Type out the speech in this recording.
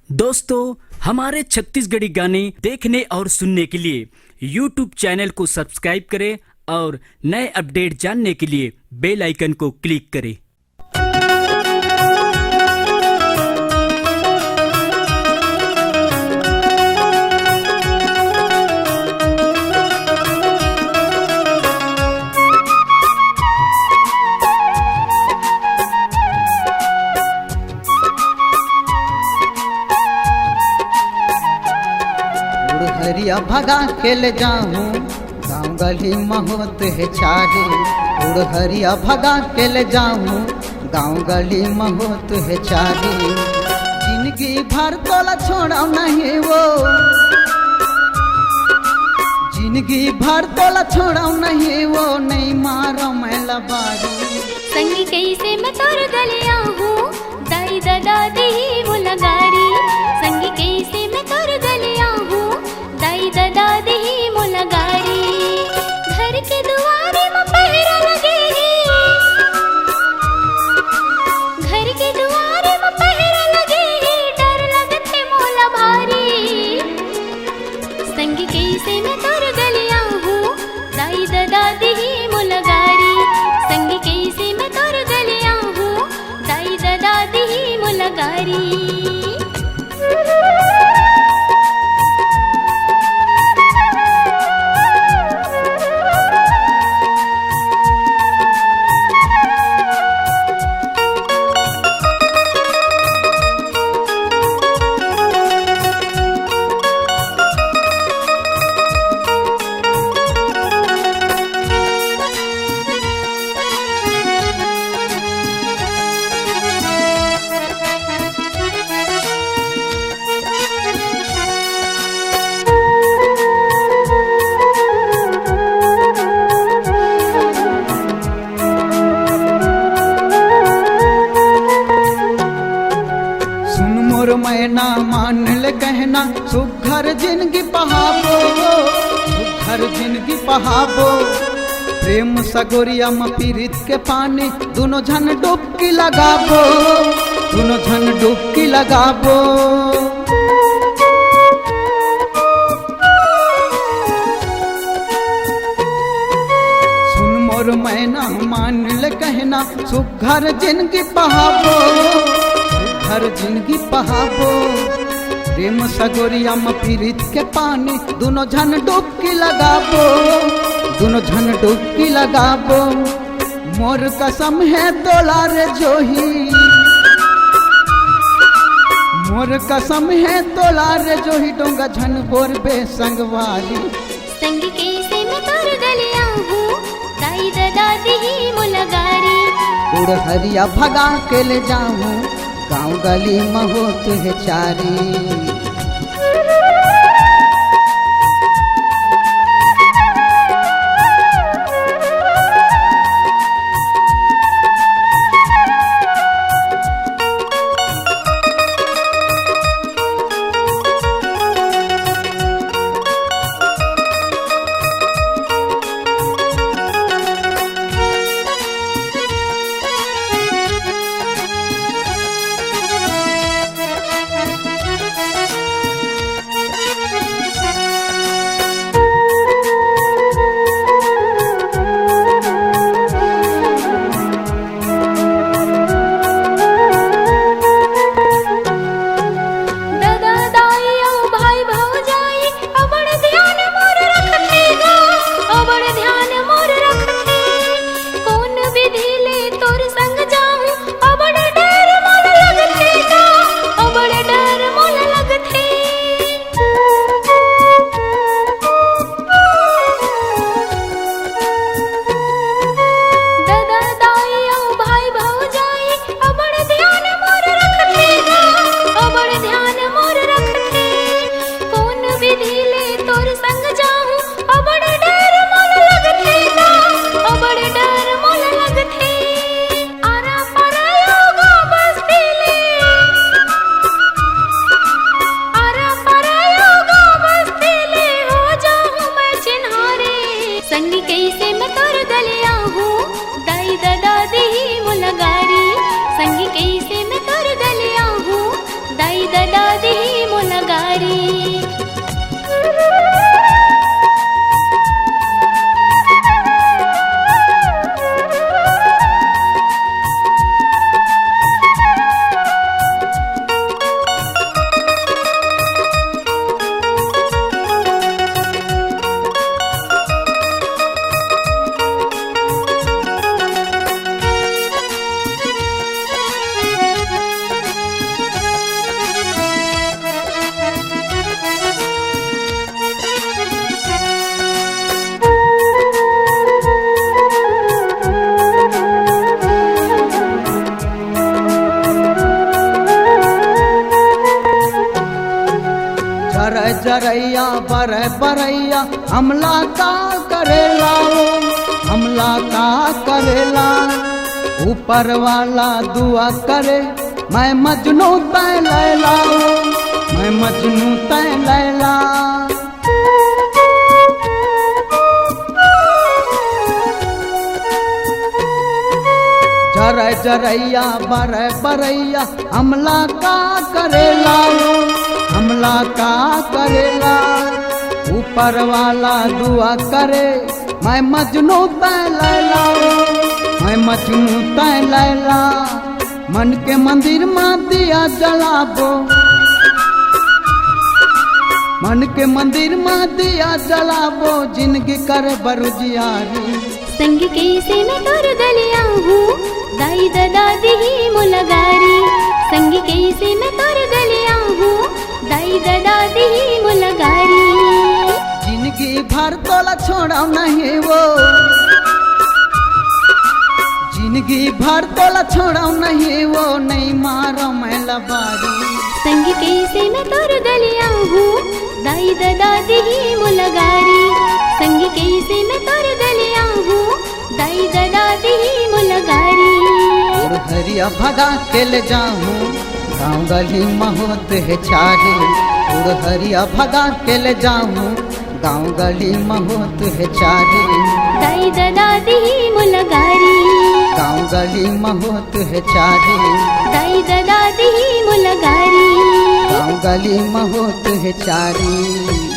दोस्तों, हमारे छत्तीसगढ़ी गाने देखने और सुनने के लिए YouTube चैनल को सब्सक्राइब करें और नए अपडेट जानने के लिए बेल आइकन को क्लिक करें। हरिया भगा के ले जाऊं गाँव गली महोत है चाहे। उड़ हरिया भगा के ले जाऊं गाँव गली महोत है चाहे। जिंदगी भर तोला छोड़ा नहीं वो, जिंदगी भर तोला छोड़ा नहीं वो, नहीं मारो मैला बारी। संगी कैसे मैं तोर गलिया हूँ दाई दादा दही मुलगारी। संगी कैसे मैं तोर गलिया हूँ दाई दादा दही मुलगारी। घर के दुआरे में पहरा लगे है, घर के दुआरे में पहरा लगे है, डर लगते मोला भारी। संगी कैसे मैं तोर गलिया हूँ दाई दादा दही मुलगारी। संगी कैसे मैं तोर गलिया हूँ दाई दादा दही मुलगारी। मैना मान ले कहना सुघर जिंदगी पहाबो, सुघर जिंदगी पहाबो। प्रेम सगोरिया में पीरित के पानी दोनों झन डुबकी लगाबो, दोनों झन डुबकी लगाबो। सुन मोर मैना मान ले कहना सुघर जिंदगी पहाबो, हर जिंदगी पहाबो। प्रेम सगोरिया में पीरित के पानी दोनों झन डुबकी लगाबो, दोनों झन डुबकी लगाबो। मोर कसम है तोला रे जोही, मोर कसम है तोला रे जोही, डोंगा झन बोर बे संगवारी। संगी कैसे मैं तोर गलिया हूँ दाई दादा दही मुलगारी। उड़ हरिया भगा के ले जाऊं गाँव गली महोत है चारी। जर जरैया बर बरैया हमला का करेला हमला का करेला ऊपर वाला दुआ करे मैं मजनू तय लैला मैं मजनू तय लैला जर जरैया बर बरैया हमला का करेला हमला का करेला ऊपर वाला दुआ करे मैं मजनू तय लैला मैं मजनू तय लैला मन के मंदिर में दिया जलाबो मन के मंदिर में दिया जलाबो जिंदगी करे बरुजियारी संग कैसे मैं तोर गलिया हूँ दाई दादा ही मुलगारी संग कैसे मैं तोर गलिया हूँ दाई दादा ही मुलगारी जिंदगी भर तोला छोड़ा नहीं वो जिंदगी भर तोला छोड़ा नहीं वो नहीं मारो मैं लबारी संग कैसे मैं तोर गलिया हूँ दाई दादा ही मुलगारी संग कैसे मैं तोर गलिया हूँ दाई दादा ही मुलगारी और हरिया भगा के ले जाऊं गाँव गली महोत है चारी और हरिया भगा के ले जाऊं गाँव गली महोत है चारी दाई दादा ही मुलगारी गाँव गली महोत है चारी दाई दादा ही मुलगारी गाँव गली महोत है चारी।